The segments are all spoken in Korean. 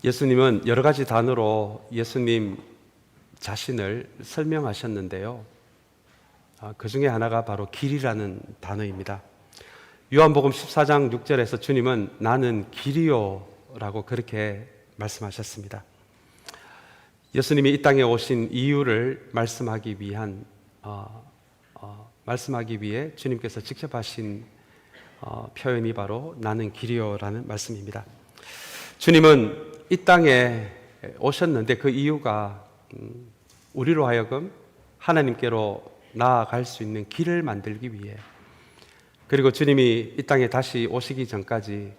예수님은 여러 가지 단어로 예수님 자신을 설명하셨는데요. 그 중에 하나가 바로 길이라는 단어입니다. 요한복음 14장 6절에서 주님은 나는 길이요 라고 그렇게 말씀하셨습니다. 예수님이 이 땅에 오신 이유를 말씀하기 위해 주님께서 직접 하신 표현이 바로 나는 길이요라는 말씀입니다. 주님은 이 땅에 오셨는데 그 이유가 우리로 하여금 하나님께로 나아갈 수 있는 길을 만들기 위해, 그리고 주님이 이 땅에 다시 오시기 전까지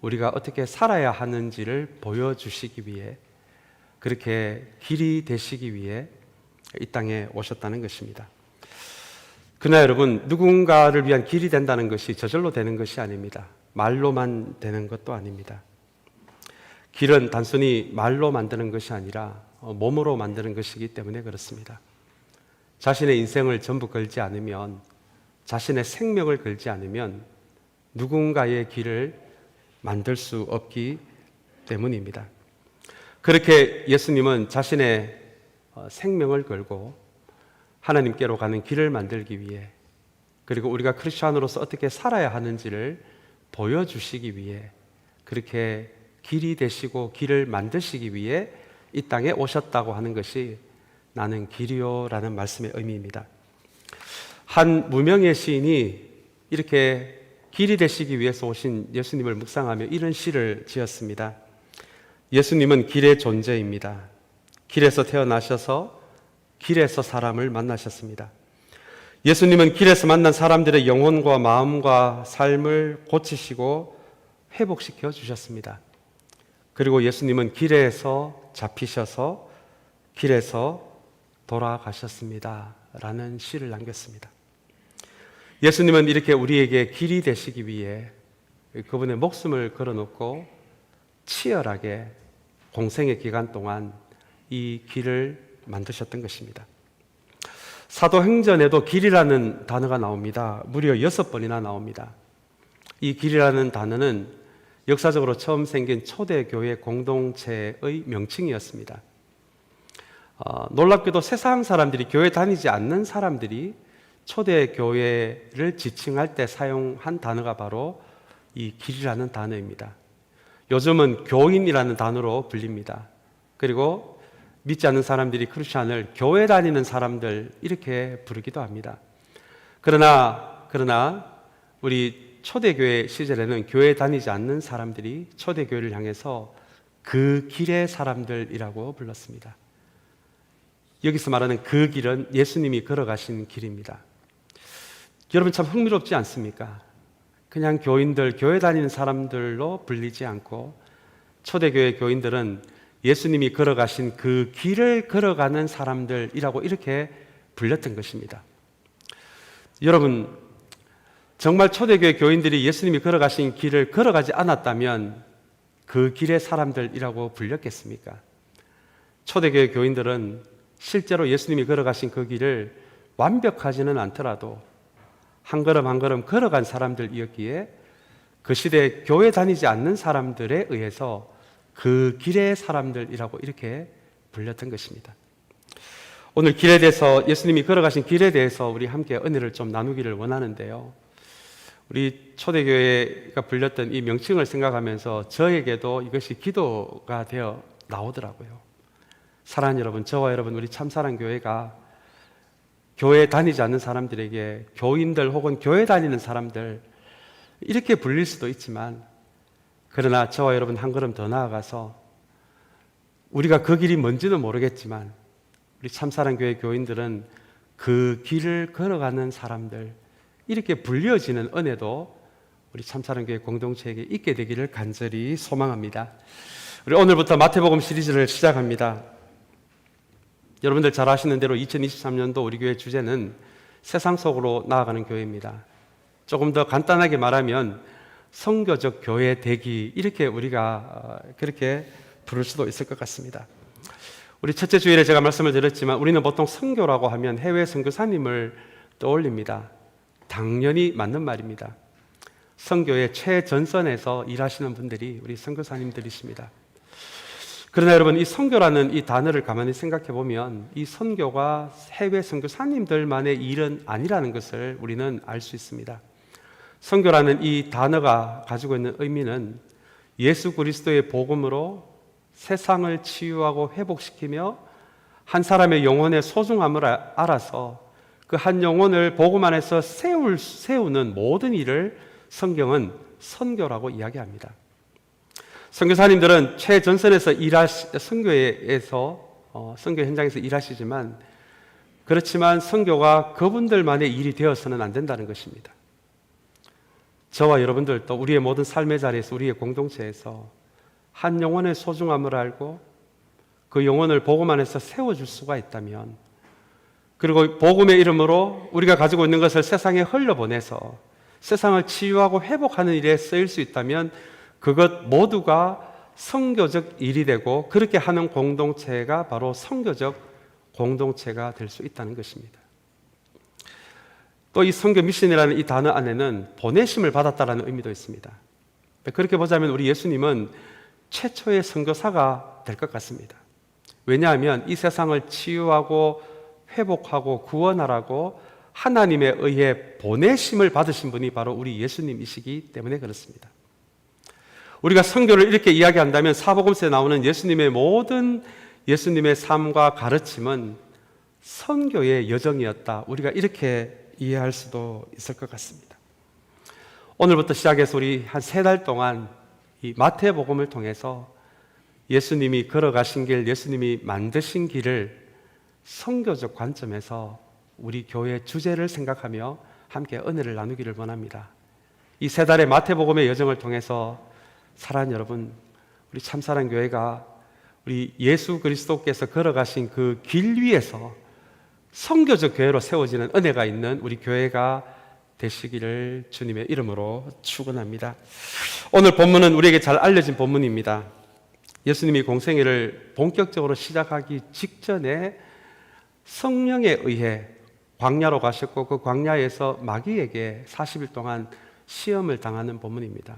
우리가 어떻게 살아야 하는지를 보여주시기 위해, 그렇게 길이 되시기 위해 이 땅에 오셨다는 것입니다. 그러나 여러분, 누군가를 위한 길이 된다는 것이 저절로 되는 것이 아닙니다. 말로만 되는 것도 아닙니다. 길은 단순히 말로 만드는 것이 아니라 몸으로 만드는 것이기 때문에 그렇습니다. 자신의 인생을 전부 걸지 않으면, 자신의 생명을 걸지 않으면 누군가의 길을 만들 수 없기 때문입니다. 그렇게 예수님은 자신의 생명을 걸고 하나님께로 가는 길을 만들기 위해, 그리고 우리가 크리스찬으로서 어떻게 살아야 하는지를 보여주시기 위해, 그렇게 길이 되시고 길을 만드시기 위해 이 땅에 오셨다고 하는 것이 나는 길이요라는 말씀의 의미입니다. 한 무명의 시인이 이렇게 길이 되시기 위해서 오신 예수님을 묵상하며 이런 시를 지었습니다. 예수님은 길의 존재입니다. 길에서 태어나셔서 길에서 사람을 만나셨습니다. 예수님은 길에서 만난 사람들의 영혼과 마음과 삶을 고치시고 회복시켜 주셨습니다. 그리고 예수님은 길에서 잡히셔서 길에서 돌아가셨습니다 라는 시를 남겼습니다. 예수님은 이렇게 우리에게 길이 되시기 위해 그분의 목숨을 걸어놓고 치열하게 공생의 기간 동안 이 길을 만드셨던 것입니다. 사도행전에도 길이라는 단어가 나옵니다. 무려 6번이나 나옵니다. 이 길이라는 단어는 역사적으로 처음 생긴 초대교회 공동체의 명칭이었습니다. 놀랍게도 세상 사람들이, 교회 다니지 않는 사람들이 초대교회를 지칭할 때 사용한 단어가 바로 이 길이라는 단어입니다. 요즘은 교인이라는 단어로 불립니다. 그리고 믿지 않는 사람들이 크리스찬을 교회 다니는 사람들 이렇게 부르기도 합니다. 그러나 우리 초대교회 시절에는 교회 다니지 않는 사람들이 초대교회를 향해서 그 길의 사람들이라고 불렀습니다. 여기서 말하는 그 길은 예수님이 걸어가신 길입니다. 여러분, 참 흥미롭지 않습니까? 그냥 교인들, 교회 다니는 사람들로 불리지 않고 초대교회 교인들은 예수님이 걸어가신 그 길을 걸어가는 사람들이라고 이렇게 불렸던 것입니다. 여러분, 정말 초대교회 교인들이 예수님이 걸어가신 길을 걸어가지 않았다면 그 길의 사람들이라고 불렸겠습니까? 초대교회 교인들은 실제로 예수님이 걸어가신 그 길을 완벽하지는 않더라도 한 걸음 한 걸음 걸어간 사람들이었기에 그 시대에 교회 다니지 않는 사람들에 의해서 그 길의 사람들이라고 이렇게 불렸던 것입니다. 오늘 길에 대해서, 예수님이 걸어가신 길에 대해서 우리 함께 은혜를 좀 나누기를 원하는데요. 우리 초대교회가 불렸던 이 명칭을 생각하면서 저에게도 이것이 기도가 되어 나오더라고요. 사랑하는 여러분, 저와 여러분, 우리 참사랑교회가 교회 다니지 않는 사람들에게 교인들 혹은 교회 다니는 사람들 이렇게 불릴 수도 있지만, 그러나 저와 여러분 한 걸음 더 나아가서 우리가 그 길이 뭔지는 모르겠지만 우리 참사랑교회 교인들은 그 길을 걸어가는 사람들 이렇게 불려지는 은혜도 우리 참사랑교회 공동체에게 있게 되기를 간절히 소망합니다. 우리 오늘부터 마태복음 시리즈를 시작합니다. 여러분들 잘 아시는 대로 2023년도 우리 교회 주제는 세상 속으로 나아가는 교회입니다. 조금 더 간단하게 말하면 선교적 교회 되기, 이렇게 우리가 그렇게 부를 수도 있을 것 같습니다. 우리 첫째 주일에 제가 말씀을 드렸지만 우리는 보통 선교라고 하면 해외 선교사님을 떠올립니다. 당연히 맞는 말입니다. 선교의 최전선에서 일하시는 분들이 우리 선교사님들이십니다. 그러나 여러분, 이 선교라는 이 단어를 가만히 생각해 보면 이 선교가 해외 선교사님들만의 일은 아니라는 것을 우리는 알 수 있습니다. 선교라는 이 단어가 가지고 있는 의미는 예수 그리스도의 복음으로 세상을 치유하고 회복시키며 한 사람의 영혼의 소중함을 알아서 그 한 영혼을 복음 안에서 세우는 모든 일을 성경은 선교라고 이야기합니다. 선교사님들은 최전선에서 선교 현장에서 일하시지만, 그렇지만 선교가 그분들만의 일이 되어서는 안 된다는 것입니다. 저와 여러분들도 우리의 모든 삶의 자리에서, 우리의 공동체에서 한 영혼의 소중함을 알고 그 영혼을 복음 안에서 세워줄 수가 있다면, 그리고 복음의 이름으로 우리가 가지고 있는 것을 세상에 흘려보내서 세상을 치유하고 회복하는 일에 쓰일 수 있다면 그것 모두가 선교적 일이 되고, 그렇게 하는 공동체가 바로 선교적 공동체가 될 수 있다는 것입니다. 또 이 선교 미션이라는 이 단어 안에는 보내심을 받았다라는 의미도 있습니다. 그렇게 보자면 우리 예수님은 최초의 선교사가 될 것 같습니다. 왜냐하면 이 세상을 치유하고 회복하고 구원하라고 하나님에 의해 보내심을 받으신 분이 바로 우리 예수님이시기 때문에 그렇습니다. 우리가 선교를 이렇게 이야기한다면 사복음서에 나오는 예수님의 모든 예수님의 삶과 가르침은 선교의 여정이었다, 우리가 이렇게 이해할 수도 있을 것 같습니다. 오늘부터 시작해서 우리 한 3달 동안 이 마태복음을 통해서 예수님이 걸어가신 길, 예수님이 만드신 길을 선교적 관점에서 우리 교회 주제를 생각하며 함께 은혜를 나누기를 원합니다. 이 3달의 마태복음의 여정을 통해서 사랑하는 여러분, 우리 참사랑교회가 우리 예수 그리스도께서 걸어가신 그 길 위에서 선교적 교회로 세워지는 은혜가 있는 우리 교회가 되시기를 주님의 이름으로 축원합니다. 오늘 본문은 우리에게 잘 알려진 본문입니다. 예수님이 공생애를 본격적으로 시작하기 직전에 성령에 의해 광야로 가셨고, 그 광야에서 마귀에게 40일 동안 시험을 당하는 본문입니다.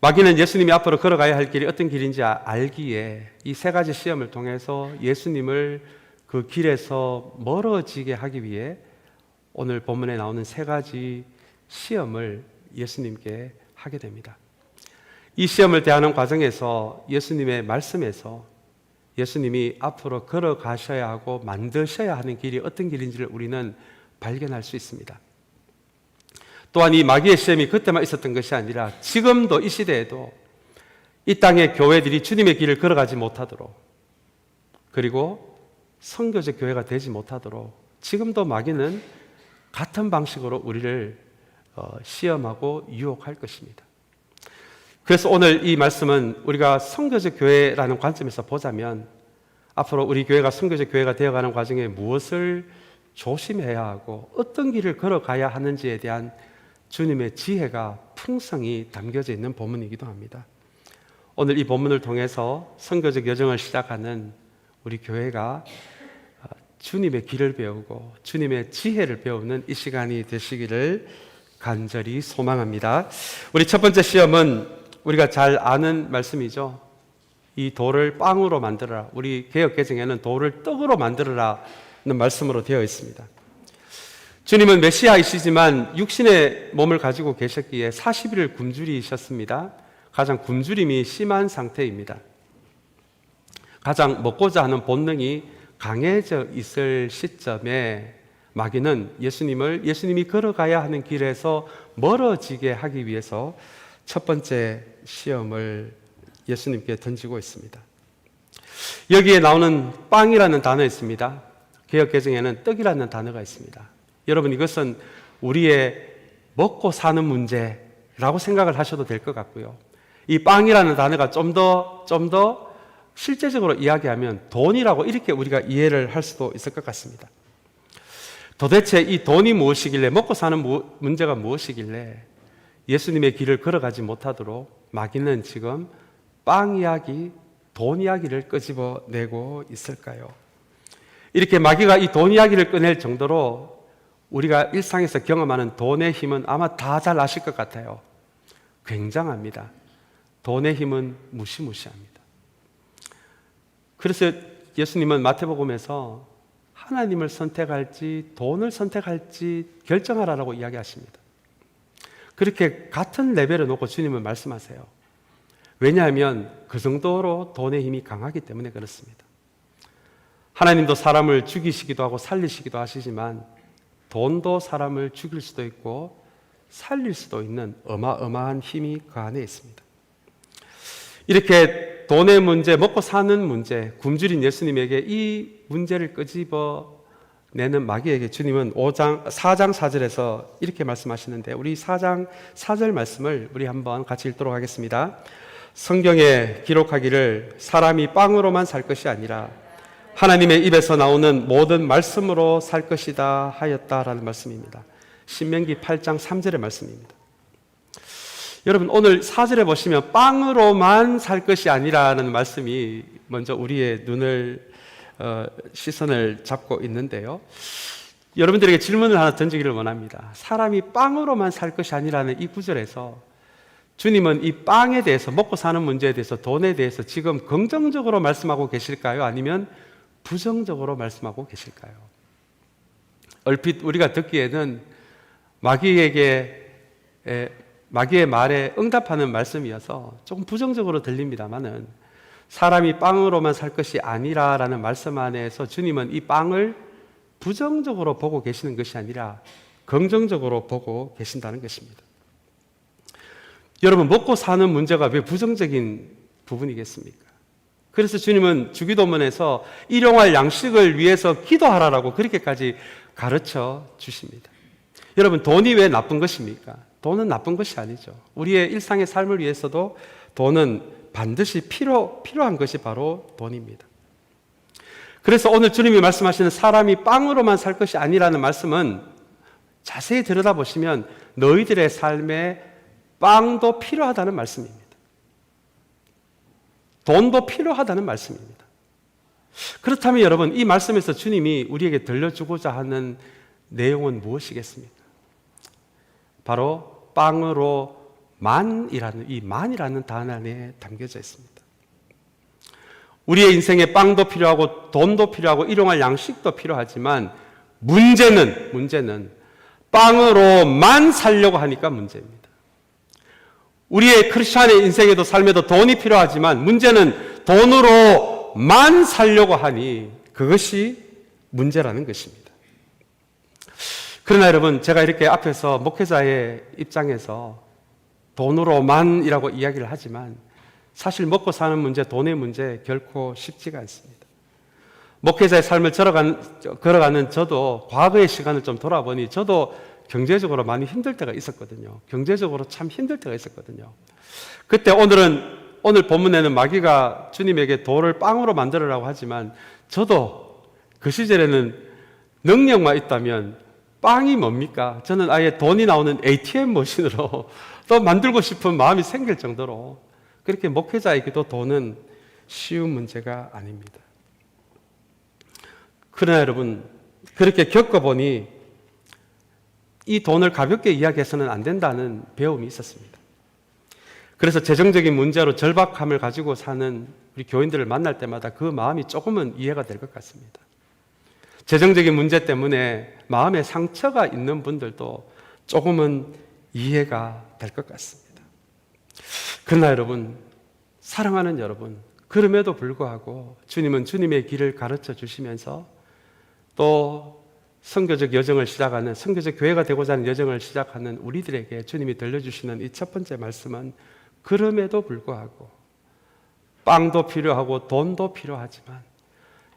마귀는 예수님이 앞으로 걸어가야 할 길이 어떤 길인지 알기에 이 3가지 시험을 통해서 예수님을 그 길에서 멀어지게 하기 위해 오늘 본문에 나오는 3가지 시험을 예수님께 하게 됩니다. 이 시험을 대하는 과정에서 예수님의 말씀에서 예수님이 앞으로 걸어가셔야 하고 만드셔야 하는 길이 어떤 길인지를 우리는 발견할 수 있습니다. 또한 이 마귀의 시험이 그때만 있었던 것이 아니라 지금도 이 시대에도 이 땅의 교회들이 주님의 길을 걸어가지 못하도록, 그리고 선교적 교회가 되지 못하도록 지금도 마귀는 같은 방식으로 우리를 시험하고 유혹할 것입니다. 그래서 오늘 이 말씀은 우리가 선교적 교회라는 관점에서 보자면 앞으로 우리 교회가 선교적 교회가 되어가는 과정에 무엇을 조심해야 하고 어떤 길을 걸어가야 하는지에 대한 주님의 지혜가 풍성히 담겨져 있는 본문이기도 합니다. 오늘 이 본문을 통해서 선교적 여정을 시작하는 우리 교회가 주님의 길을 배우고 주님의 지혜를 배우는 이 시간이 되시기를 간절히 소망합니다. 우리 첫 번째 시험은 우리가 잘 아는 말씀이죠. 이 돌을 빵으로 만들어라. 우리 개역개정에는 돌을 떡으로 만들어라는 말씀으로 되어 있습니다. 주님은 메시아이시지만 육신의 몸을 가지고 계셨기에 40일을 굶주리셨습니다. 가장 굶주림이 심한 상태입니다. 가장 먹고자 하는 본능이 강해져 있을 시점에 마귀는 예수님이 걸어가야 하는 길에서 멀어지게 하기 위해서 첫 번째 시험을 예수님께 던지고 있습니다. 여기에 나오는 빵이라는 단어 있습니다. 개역개정에는 떡이라는 단어가 있습니다. 여러분, 이것은 우리의 먹고 사는 문제라고 생각을 하셔도 될 것 같고요. 이 빵이라는 단어가 좀 더 실제적으로 이야기하면 돈이라고 이렇게 우리가 이해를 할 수도 있을 것 같습니다. 도대체 이 돈이 무엇이길래, 먹고 사는 문제가 무엇이길래 예수님의 길을 걸어가지 못하도록 마귀는 지금 빵 이야기, 돈 이야기를 끄집어내고 있을까요? 이렇게 마귀가 이 돈 이야기를 꺼낼 정도로 우리가 일상에서 경험하는 돈의 힘은 아마 다 잘 아실 것 같아요. 굉장합니다. 돈의 힘은 무시무시합니다. 그래서 예수님은 마태복음에서 하나님을 선택할지 돈을 선택할지 결정하라라고 이야기하십니다. 그렇게 같은 레벨에 놓고 주님은 말씀하세요. 왜냐하면 그 정도로 돈의 힘이 강하기 때문에 그렇습니다. 하나님도 사람을 죽이시기도 하고 살리시기도 하시지만 돈도 사람을 죽일 수도 있고 살릴 수도 있는 어마어마한 힘이 그 안에 있습니다. 이렇게 돈의 문제, 먹고 사는 문제, 굶주린 예수님에게 이 문제를 끄집어내는 마귀에게 주님은 4장 4절에서 이렇게 말씀하시는데, 우리 4장 4절 말씀을 우리 한번 같이 읽도록 하겠습니다. 성경에 기록하기를 사람이 빵으로만 살 것이 아니라 하나님의 입에서 나오는 모든 말씀으로 살 것이다 하였다라는 말씀입니다. 신명기 8장 3절의 말씀입니다. 여러분, 오늘 4절에 보시면 빵으로만 살 것이 아니라는 말씀이 먼저 우리의 시선을 잡고 있는데요. 여러분들에게 질문을 하나 던지기를 원합니다. 사람이 빵으로만 살 것이 아니라는 이 구절에서 주님은 이 빵에 대해서, 먹고 사는 문제에 대해서, 돈에 대해서 지금 긍정적으로 말씀하고 계실까요? 아니면 부정적으로 말씀하고 계실까요? 얼핏 우리가 듣기에는 마귀의 말에 응답하는 말씀이어서 조금 부정적으로 들립니다만은, 사람이 빵으로만 살 것이 아니라라는 말씀 안에서 주님은 이 빵을 부정적으로 보고 계시는 것이 아니라 긍정적으로 보고 계신다는 것입니다. 여러분, 먹고 사는 문제가 왜 부정적인 부분이겠습니까? 그래서 주님은 주기도문에서 일용할 양식을 위해서 기도하라라고 그렇게까지 가르쳐 주십니다. 여러분, 돈이 왜 나쁜 것입니까? 돈은 나쁜 것이 아니죠. 우리의 일상의 삶을 위해서도 돈은 반드시 필요한 것이 바로 돈입니다. 그래서 오늘 주님이 말씀하시는 사람이 빵으로만 살 것이 아니라는 말씀은 자세히 들여다보시면 너희들의 삶에 빵도 필요하다는 말씀입니다. 돈도 필요하다는 말씀입니다. 그렇다면 여러분, 이 말씀에서 주님이 우리에게 들려주고자 하는 내용은 무엇이겠습니까? 바로 빵으로 이 만이라는 단어 안에 담겨져 있습니다. 우리의 인생에 빵도 필요하고 돈도 필요하고 일용할 양식도 필요하지만 문제는 빵으로만 살려고 하니까 문제입니다. 우리의 크리스찬의 인생에도 삶에도 돈이 필요하지만 문제는 돈으로만 살려고 하니 그것이 문제라는 것입니다. 그러나 여러분, 제가 이렇게 앞에서 목회자의 입장에서 돈으로만이라고 이야기를 하지만 사실 먹고 사는 문제, 돈의 문제 결코 쉽지가 않습니다. 목회자의 삶을 걸어가는 저도 과거의 시간을 좀 돌아보니 저도 경제적으로 많이 힘들 때가 있었거든요. 경제적으로 참 힘들 때가 있었거든요. 그때 오늘 본문에는 마귀가 주님에게 돌을 빵으로 만들으라고 하지만 저도 그 시절에는 능력만 있다면 빵이 뭡니까? 저는 아예 돈이 나오는 ATM 머신으로 또 만들고 싶은 마음이 생길 정도로, 그렇게 목회자에게도 돈은 쉬운 문제가 아닙니다. 그러나 여러분, 그렇게 겪어보니 이 돈을 가볍게 이야기해서는 안 된다는 배움이 있었습니다. 그래서 재정적인 문제로 절박함을 가지고 사는 우리 교인들을 만날 때마다 그 마음이 조금은 이해가 될 것 같습니다. 재정적인 문제 때문에 마음에 상처가 있는 분들도 조금은 이해가 될 것 같습니다. 그러나 여러분, 사랑하는 여러분, 그럼에도 불구하고 주님은 주님의 길을 가르쳐 주시면서 또 선교적 교회가 되고자 하는 여정을 시작하는 우리들에게 주님이 들려주시는 이 첫 번째 말씀은, 그럼에도 불구하고 빵도 필요하고 돈도 필요하지만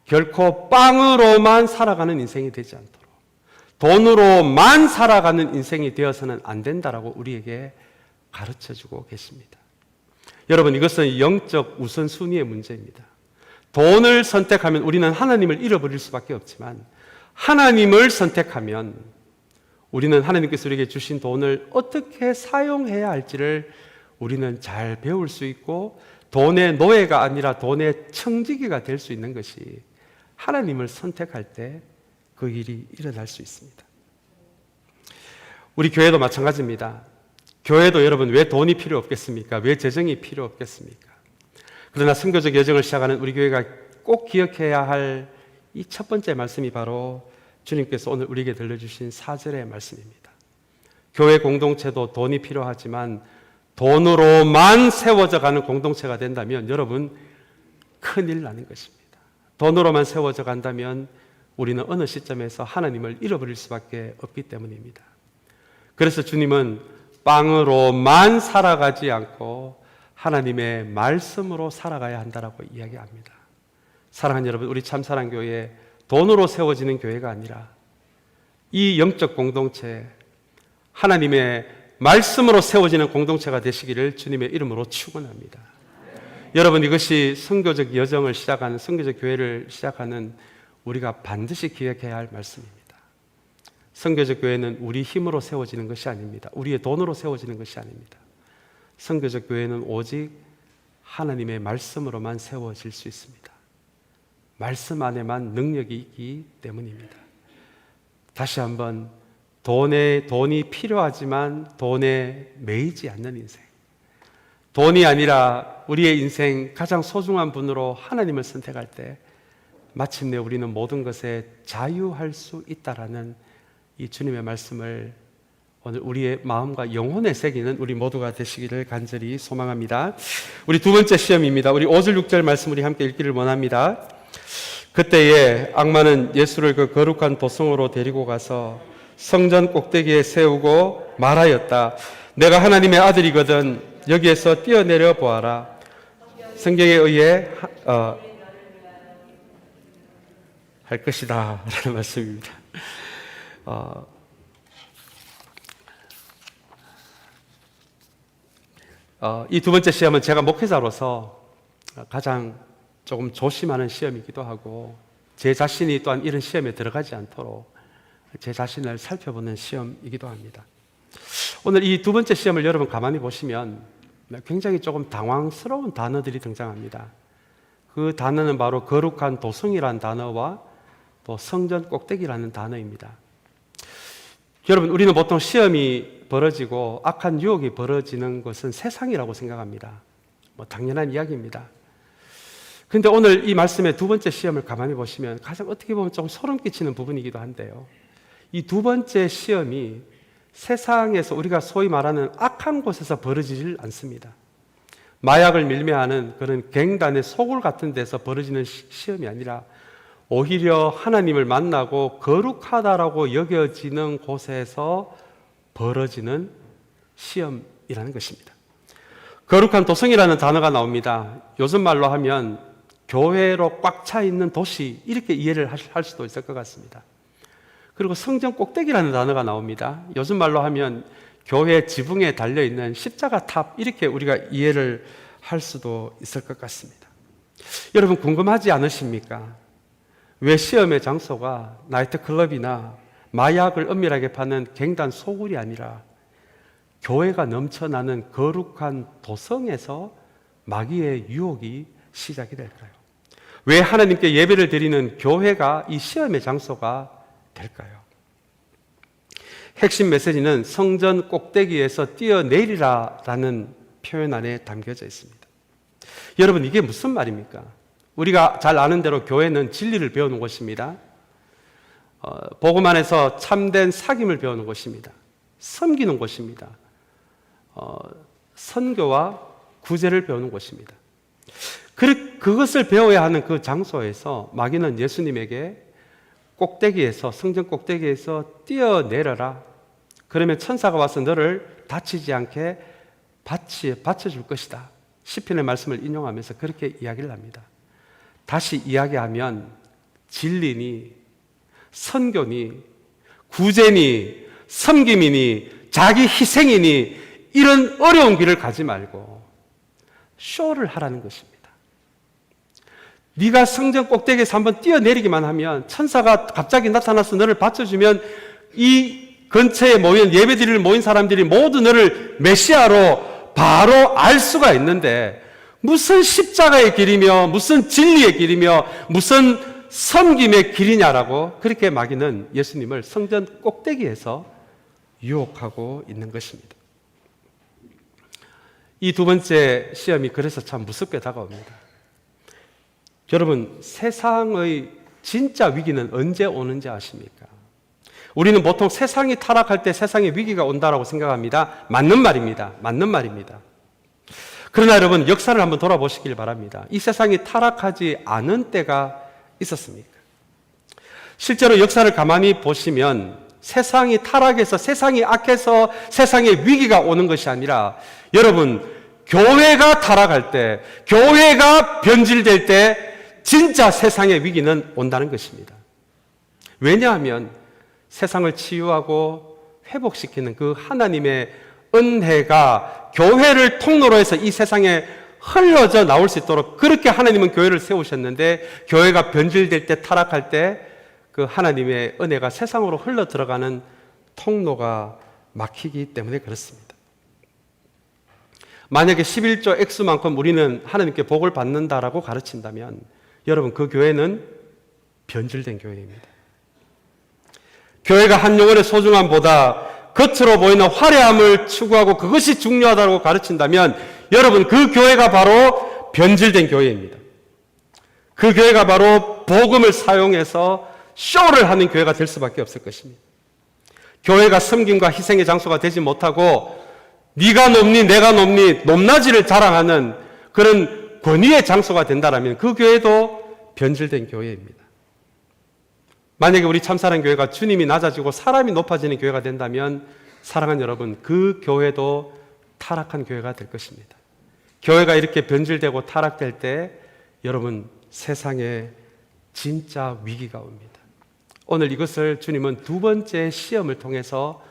결코 빵으로만 살아가는 인생이 되지 않도록, 돈으로만 살아가는 인생이 되어서는 안 된다라고 우리에게 가르쳐주고 계십니다. 여러분, 이것은 영적 우선순위의 문제입니다. 돈을 선택하면 우리는 하나님을 잃어버릴 수밖에 없지만, 하나님을 선택하면 우리는 하나님께서 우리에게 주신 돈을 어떻게 사용해야 할지를 우리는 잘 배울 수 있고, 돈의 노예가 아니라 돈의 청지기가 될 수 있는 것이 하나님을 선택할 때 그 일이 일어날 수 있습니다. 우리 교회도 마찬가지입니다. 교회도 여러분, 왜 돈이 필요 없겠습니까? 왜 재정이 필요 없겠습니까? 그러나 선교적 여정을 시작하는 우리 교회가 꼭 기억해야 할 이 첫 번째 말씀이 바로 주님께서 오늘 우리에게 들려주신 4절의 말씀입니다. 교회 공동체도 돈이 필요하지만 돈으로만 세워져 가는 공동체가 된다면 여러분 큰일 나는 것입니다. 돈으로만 세워져 간다면 우리는 어느 시점에서 하나님을 잃어버릴 수밖에 없기 때문입니다. 그래서 주님은 빵으로만 살아가지 않고 하나님의 말씀으로 살아가야 한다라고 이야기합니다. 사랑하는 여러분, 우리 참사랑교회 돈으로 세워지는 교회가 아니라 이 영적 공동체, 하나님의 말씀으로 세워지는 공동체가 되시기를 주님의 이름으로 축원합니다. 여러분, 이것이 선교적 여정을 시작하는, 선교적 교회를 시작하는 우리가 반드시 기억해야 할 말씀입니다. 선교적 교회는 우리 힘으로 세워지는 것이 아닙니다. 우리의 돈으로 세워지는 것이 아닙니다. 선교적 교회는 오직 하나님의 말씀으로만 세워질 수 있습니다. 말씀 안에만 능력이 있기 때문입니다. 다시 한번 돈이 필요하지만 돈에 매이지 않는 인생, 돈이 아니라 우리의 인생 가장 소중한 분으로 하나님을 선택할 때 마침내 우리는 모든 것에 자유할 수 있다라는 이 주님의 말씀을 오늘 우리의 마음과 영혼에 새기는 우리 모두가 되시기를 간절히 소망합니다. 우리 두 번째 시험입니다. 우리 5절 6절 말씀 우리 함께 읽기를 원합니다. 그때에 악마는 예수를 그 거룩한 도성으로 데리고 가서 성전 꼭대기에 세우고 말하였다. 내가 하나님의 아들이거든 여기에서 뛰어내려 보아라. 성경에 의해 할 것이다 라는 말씀입니다. 이 두 번째 시험은 제가 목회자로서 가장 조금 조심하는 시험이기도 하고 제 자신이 또한 이런 시험에 들어가지 않도록 제 자신을 살펴보는 시험이기도 합니다. 오늘 이 두 번째 시험을 여러분 가만히 보시면 굉장히 조금 당황스러운 단어들이 등장합니다. 그 단어는 바로 거룩한 도성이라는 단어와 또 성전 꼭대기라는 단어입니다. 여러분, 우리는 보통 시험이 벌어지고 악한 유혹이 벌어지는 것은 세상이라고 생각합니다. 당연한 이야기입니다. 그런데 오늘 이 말씀의 두 번째 시험을 가만히 보시면 가장 어떻게 보면 좀 소름 끼치는 부분이기도 한데요. 이 두 번째 시험이 세상에서 우리가 소위 말하는 악한 곳에서 벌어지질 않습니다. 마약을 밀매하는 그런 갱단의 소굴 같은 데서 벌어지는 시험이 아니라 오히려 하나님을 만나고 거룩하다라고 여겨지는 곳에서 벌어지는 시험이라는 것입니다. 거룩한 도성이라는 단어가 나옵니다. 요즘 말로 하면 교회로 꽉 차 있는 도시, 이렇게 이해를 할 수도 있을 것 같습니다. 그리고 성전 꼭대기라는 단어가 나옵니다. 요즘 말로 하면 교회 지붕에 달려있는 십자가 탑, 이렇게 우리가 이해를 할 수도 있을 것 같습니다. 여러분, 궁금하지 않으십니까? 왜 시험의 장소가 나이트클럽이나 마약을 엄밀하게 파는 갱단 소굴이 아니라 교회가 넘쳐나는 거룩한 도성에서 마귀의 유혹이 시작이 될까요? 왜 하나님께 예배를 드리는 교회가 이 시험의 장소가 될까요? 핵심 메시지는 성전 꼭대기에서 뛰어내리라 라는 표현 안에 담겨져 있습니다. 여러분, 이게 무슨 말입니까? 우리가 잘 아는 대로 교회는 진리를 배우는 곳입니다. 복음 안에서 참된 사귐을 배우는 곳입니다. 섬기는 곳입니다. 선교와 구제를 배우는 곳입니다. 그것을 배워야 하는 그 장소에서 마귀는 예수님에게 꼭대기에서, 성전 꼭대기에서 뛰어내려라. 그러면 천사가 와서 너를 다치지 않게 받쳐줄 것이다. 시편의 말씀을 인용하면서 그렇게 이야기를 합니다. 다시 이야기하면 진리니, 선교니, 구제니, 섬김이니, 자기 희생이니, 이런 어려운 길을 가지 말고 쇼를 하라는 것입니다. 네가 성전 꼭대기에서 한번 뛰어내리기만 하면 천사가 갑자기 나타나서 너를 받쳐주면 이 근처에 모인 예배드리러 모인 사람들이 모두 너를 메시아로 바로 알 수가 있는데 무슨 십자가의 길이며 무슨 진리의 길이며 무슨 섬김의 길이냐라고 그렇게 마귀는 예수님을 성전 꼭대기에서 유혹하고 있는 것입니다. 이 두 번째 시험이 그래서 참 무섭게 다가옵니다. 여러분, 세상의 진짜 위기는 언제 오는지 아십니까? 우리는 보통 세상이 타락할 때 세상에 위기가 온다라고 생각합니다. 맞는 말입니다. 맞는 말입니다. 그러나 여러분, 역사를 한번 돌아보시길 바랍니다. 이 세상이 타락하지 않은 때가 있었습니까? 실제로 역사를 가만히 보시면 세상이 타락해서, 세상이 악해서 세상에 위기가 오는 것이 아니라, 여러분, 교회가 타락할 때, 교회가 변질될 때 진짜 세상의 위기는 온다는 것입니다. 왜냐하면 세상을 치유하고 회복시키는 그 하나님의 은혜가 교회를 통로로 해서 이 세상에 흘러져 나올 수 있도록 그렇게 하나님은 교회를 세우셨는데, 교회가 변질될 때, 타락할 때 그 하나님의 은혜가 세상으로 흘러 들어가는 통로가 막히기 때문에 그렇습니다. 만약에 11조 액수만큼 우리는 하나님께 복을 받는다라고 가르친다면, 여러분, 그 교회는 변질된 교회입니다. 교회가 한 영혼의 소중함보다 겉으로 보이는 화려함을 추구하고 그것이 중요하다고 가르친다면, 여러분, 그 교회가 바로 변질된 교회입니다. 그 교회가 바로 복음을 사용해서 쇼를 하는 교회가 될 수밖에 없을 것입니다. 교회가 섬김과 희생의 장소가 되지 못하고 네가 높니 내가 높니 높낮이를 자랑하는 그런 권위의 장소가 된다면 그 교회도 변질된 교회입니다. 만약에 우리 참사랑 교회가 주님이 낮아지고 사람이 높아지는 교회가 된다면, 사랑하는 여러분, 그 교회도 타락한 교회가 될 것입니다. 교회가 이렇게 변질되고 타락될 때 여러분, 세상에 진짜 위기가 옵니다. 오늘 이것을 주님은 두 번째 시험을 통해서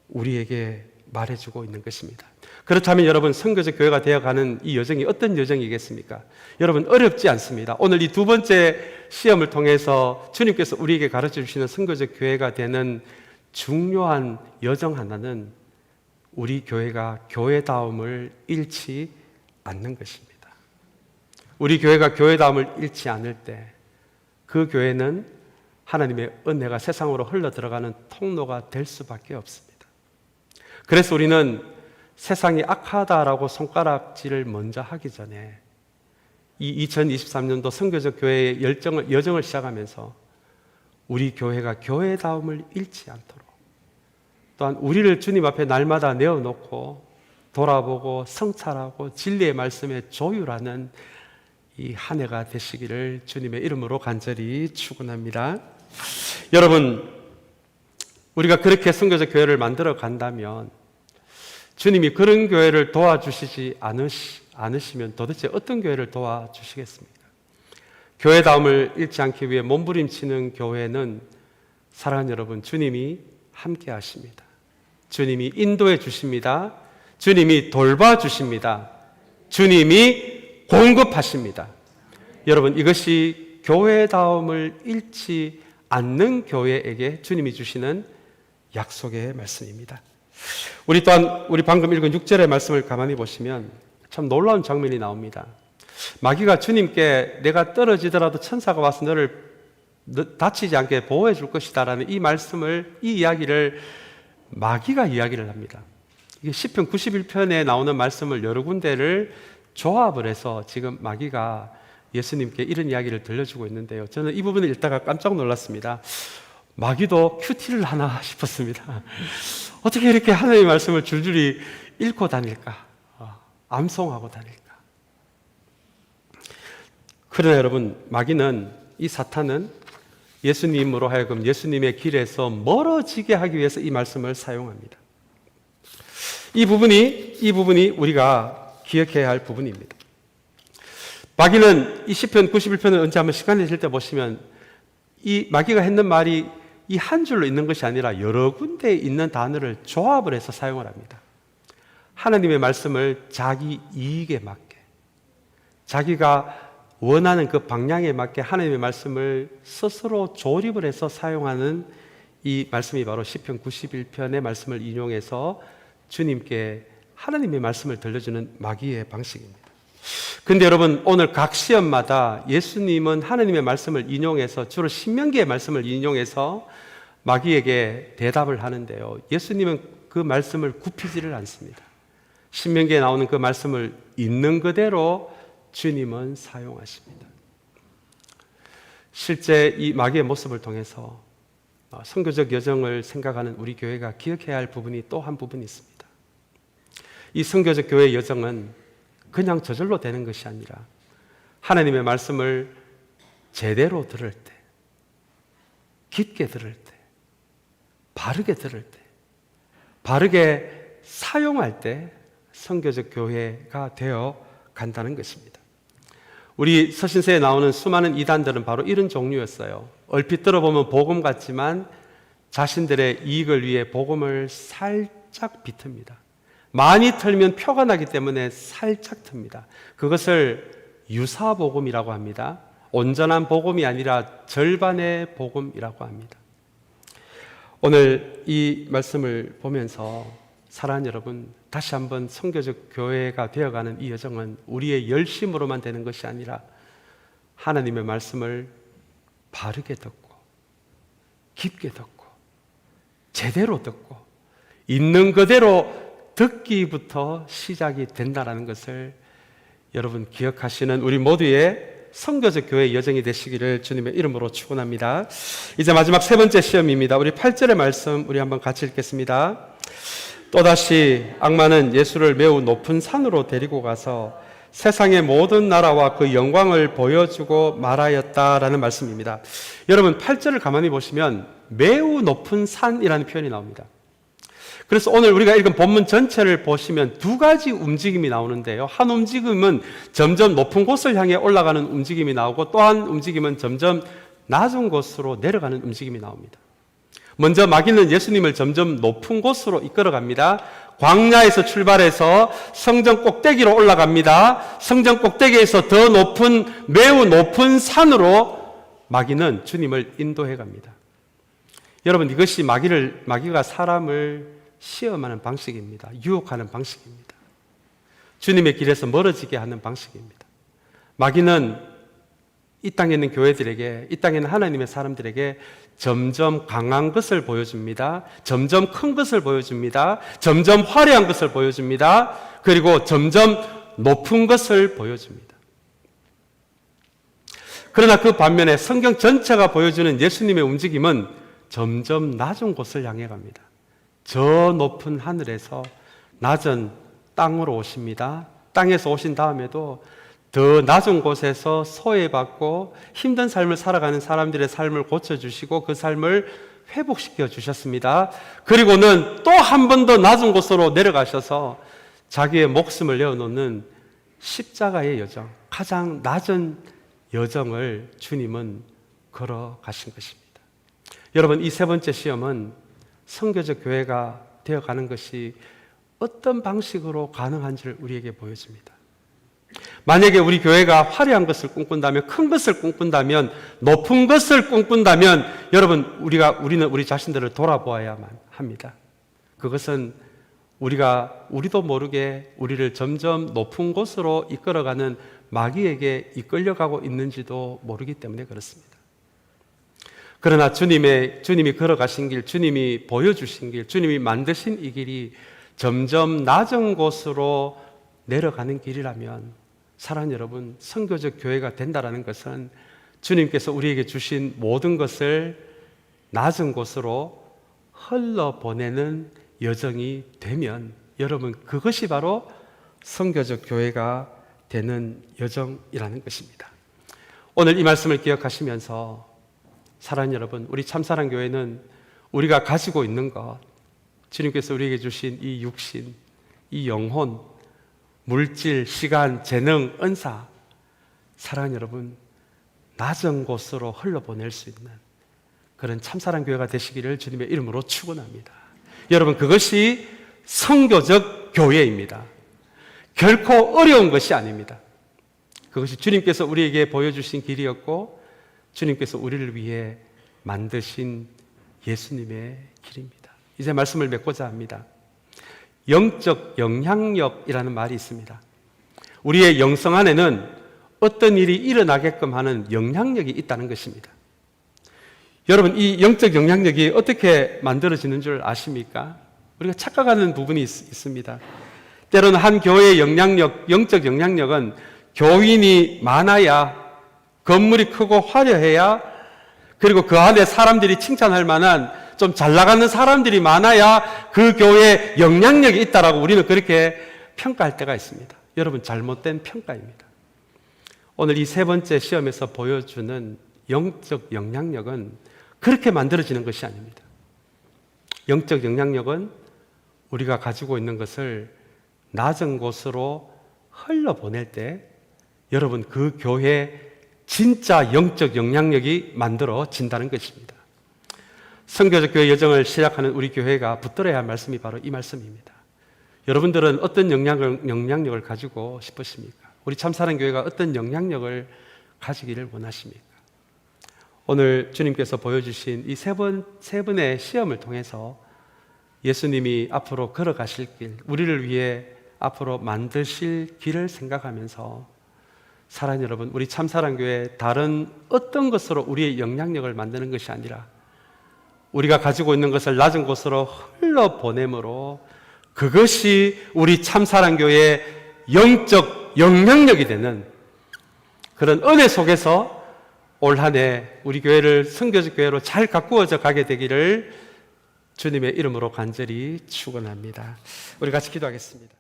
우리에게 말해주고 있는 것입니다. 그렇다면 여러분, 선교적 교회가 되어가는 이 여정이 어떤 여정이겠습니까? 여러분, 어렵지 않습니다. 오늘 이 두 번째 시험을 통해서 주님께서 우리에게 가르쳐 주시는 선교적 교회가 되는 중요한 여정 하나는 우리 교회가 교회다움을 잃지 않는 것입니다. 우리 교회가 교회다움을 잃지 않을 때 그 교회는 하나님의 은혜가 세상으로 흘러 들어가는 통로가 될 수밖에 없습니다. 그래서 우리는 세상이 악하다라고 손가락질을 먼저 하기 전에 이 2023년도 선교적 교회의 여정을 시작하면서 우리 교회가 교회다움을 잃지 않도록, 또한 우리를 주님 앞에 날마다 내어놓고 돌아보고 성찰하고 진리의 말씀에 조율하는 이 한 해가 되시기를 주님의 이름으로 간절히 축원합니다. 여러분, 우리가 그렇게 선교적 교회를 만들어 간다면 주님이 그런 교회를 도와주시지 않으시면 도대체 어떤 교회를 도와주시겠습니까? 교회다움을 잃지 않기 위해 몸부림치는 교회는, 사랑하는 여러분, 주님이 함께 하십니다. 주님이 인도해 주십니다. 주님이 돌봐주십니다. 주님이 공급하십니다. 여러분, 이것이 교회다움을 잃지 않는 교회에게 주님이 주시는 약속의 말씀입니다. 우리 또한 우리 방금 읽은 6절의 말씀을 가만히 보시면 참 놀라운 장면이 나옵니다. 마귀가 주님께 내가 떨어지더라도 천사가 와서 너를 다치지 않게 보호해 줄 것이다 라는 이 말씀을, 이 이야기를 마귀가 이야기를 합니다. 이게 시편 91편에 나오는 말씀을 여러 군데를 조합을 해서 지금 마귀가 예수님께 이런 이야기를 들려주고 있는데요. 저는 이 부분을 읽다가 깜짝 놀랐습니다. 마귀도 큐티를 하나 싶었습니다. 어떻게 이렇게 하나님의 말씀을 줄줄이 읽고 다닐까? 암송하고 다닐까? 그러나 여러분, 마귀는, 이 사탄은 예수님으로 하여금 예수님의 길에서 멀어지게 하기 위해서 이 말씀을 사용합니다. 이 부분이 우리가 기억해야 할 부분입니다. 마귀는 이 시편 91편을 언제 한번 시간 내실 때 보시면 이 마귀가 했는 말이 이 한 줄로 있는 것이 아니라 여러 군데에 있는 단어를 조합을 해서 사용을 합니다. 하나님의 말씀을 자기 이익에 맞게, 자기가 원하는 그 방향에 맞게 하나님의 말씀을 스스로 조립을 해서 사용하는 이 말씀이 바로 시편 91편의 말씀을 인용해서 주님께 하나님의 말씀을 들려주는 마귀의 방식입니다. 근데 여러분, 오늘 각 시험마다 예수님은 하나님의 말씀을 인용해서, 주로 신명기의 말씀을 인용해서 마귀에게 대답을 하는데요, 예수님은 그 말씀을 굽히지를 않습니다. 신명기에 나오는 그 말씀을 있는 그대로 주님은 사용하십니다. 실제 이 마귀의 모습을 통해서 선교적 여정을 생각하는 우리 교회가 기억해야 할 부분이 또 한 부분이 있습니다. 이 선교적 교회의 여정은 그냥 저절로 되는 것이 아니라 하나님의 말씀을 제대로 들을 때, 깊게 들을 때, 바르게 들을 때, 바르게 사용할 때 선교적 교회가 되어 간다는 것입니다. 우리 서신서에 나오는 수많은 이단들은 바로 이런 종류였어요. 얼핏 들어보면 복음 같지만 자신들의 이익을 위해 복음을 살짝 비틉니다. 많이 틀면 표가 나기 때문에 살짝 틉니다. 그것을 유사복음이라고 합니다. 온전한 복음이 아니라 절반의 복음이라고 합니다. 오늘 이 말씀을 보면서 사랑하는 여러분, 다시 한번 선교적 교회가 되어가는 이 여정은 우리의 열심으로만 되는 것이 아니라 하나님의 말씀을 바르게 듣고 깊게 듣고 제대로 듣고 있는 그대로 듣기부터 시작이 된다는 것을 여러분 기억하시는 우리 모두의 선교적 교회의 여정이 되시기를 주님의 이름으로 축원합니다. 이제 마지막 세 번째 시험입니다. 우리 8절의 말씀 우리 한번 같이 읽겠습니다. 또다시 악마는 예수를 매우 높은 산으로 데리고 가서 세상의 모든 나라와 그 영광을 보여주고 말하였다라는 말씀입니다. 여러분 8절을 가만히 보시면 매우 높은 산이라는 표현이 나옵니다. 그래서 오늘 우리가 읽은 본문 전체를 보시면 두 가지 움직임이 나오는데요. 한 움직임은 점점 높은 곳을 향해 올라가는 움직임이 나오고 또 한 움직임은 점점 낮은 곳으로 내려가는 움직임이 나옵니다. 먼저 마귀는 예수님을 점점 높은 곳으로 이끌어갑니다. 광야에서 출발해서 성전 꼭대기로 올라갑니다. 성전 꼭대기에서 더 높은 매우 높은 산으로 마귀는 주님을 인도해 갑니다. 여러분 이것이 마귀가 사람을 시험하는 방식입니다. 유혹하는 방식입니다. 주님의 길에서 멀어지게 하는 방식입니다. 마귀는 이 땅에 있는 교회들에게, 이 땅에 있는 하나님의 사람들에게 점점 강한 것을 보여줍니다. 점점 큰 것을 보여줍니다. 점점 화려한 것을 보여줍니다. 그리고 점점 높은 것을 보여줍니다. 그러나 그 반면에 성경 전체가 보여주는 예수님의 움직임은 점점 낮은 곳을 향해 갑니다. 저 높은 하늘에서 낮은 땅으로 오십니다. 땅에서 오신 다음에도 더 낮은 곳에서 소외받고 힘든 삶을 살아가는 사람들의 삶을 고쳐주시고 그 삶을 회복시켜 주셨습니다. 그리고는 또 한 번 더 낮은 곳으로 내려가셔서 자기의 목숨을 내어놓는 십자가의 여정, 가장 낮은 여정을 주님은 걸어가신 것입니다. 여러분 이 세 번째 시험은 선교적 교회가 되어가는 것이 어떤 방식으로 가능한지를 우리에게 보여줍니다. 만약에 우리 교회가 화려한 것을 꿈꾼다면, 큰 것을 꿈꾼다면, 높은 것을 꿈꾼다면 여러분 우리는 우리 자신들을 돌아보아야만 합니다. 그것은 우리도 모르게 우리를 점점 높은 곳으로 이끌어가는 마귀에게 이끌려가고 있는지도 모르기 때문에 그렇습니다. 그러나 주님이 걸어가신 길, 주님이 보여주신 길, 주님이 만드신 이 길이 점점 낮은 곳으로 내려가는 길이라면 사랑하는 여러분, 선교적 교회가 된다는 것은 주님께서 우리에게 주신 모든 것을 낮은 곳으로 흘러보내는 여정이 되면 여러분 그것이 바로 선교적 교회가 되는 여정이라는 것입니다. 오늘 이 말씀을 기억하시면서 사랑하는 여러분, 우리 참사랑교회는 우리가 가지고 있는 것, 주님께서 우리에게 주신 이 육신, 이 영혼, 물질, 시간, 재능, 은사, 사랑하는 여러분, 낮은 곳으로 흘러보낼 수 있는 그런 참사랑교회가 되시기를 주님의 이름으로 축원합니다. 여러분 그것이 선교적 교회입니다. 결코 어려운 것이 아닙니다. 그것이 주님께서 우리에게 보여주신 길이었고 주님께서 우리를 위해 만드신 예수님의 길입니다. 이제 말씀을 맺고자 합니다. 영적 영향력이라는 말이 있습니다. 우리의 영성 안에는 어떤 일이 일어나게끔 하는 영향력이 있다는 것입니다. 여러분 이 영적 영향력이 어떻게 만들어지는 줄 아십니까? 우리가 착각하는 부분이 있습니다. 때로는 한 교회의 영향력, 영적 영향력은 교인이 많아야 건물이 크고 화려해야, 그리고 그 안에 사람들이 칭찬할 만한 좀 잘 나가는 사람들이 많아야 그 교회에 영향력이 있다라고 우리는 그렇게 평가할 때가 있습니다. 여러분, 잘못된 평가입니다. 오늘 이 세 번째 시험에서 보여주는 영적 영향력은 그렇게 만들어지는 것이 아닙니다. 영적 영향력은 우리가 가지고 있는 것을 낮은 곳으로 흘러보낼 때 여러분, 그 교회에 진짜 영적 영향력이 만들어진다는 것입니다. 선교적 교회 여정을 시작하는 우리 교회가 붙들어야 할 말씀이 바로 이 말씀입니다. 여러분들은 어떤 영향력을 가지고 싶으십니까? 우리 참사랑교회가 어떤 영향력을 가지기를 원하십니까? 오늘 주님께서 보여주신 이 세 번의 시험을 통해서 예수님이 앞으로 걸어가실 길, 우리를 위해 앞으로 만드실 길을 생각하면서 사랑하는 여러분, 우리 참사랑교회 다른 어떤 것으로 우리의 영향력을 만드는 것이 아니라 우리가 가지고 있는 것을 낮은 곳으로 흘러보내므로 그것이 우리 참사랑교회의 영적 영향력이 되는 그런 은혜 속에서 올 한 해 우리 교회를 선교적 교회로 잘 가꾸어져 가게 되기를 주님의 이름으로 간절히 축원합니다. 우리 같이 기도하겠습니다.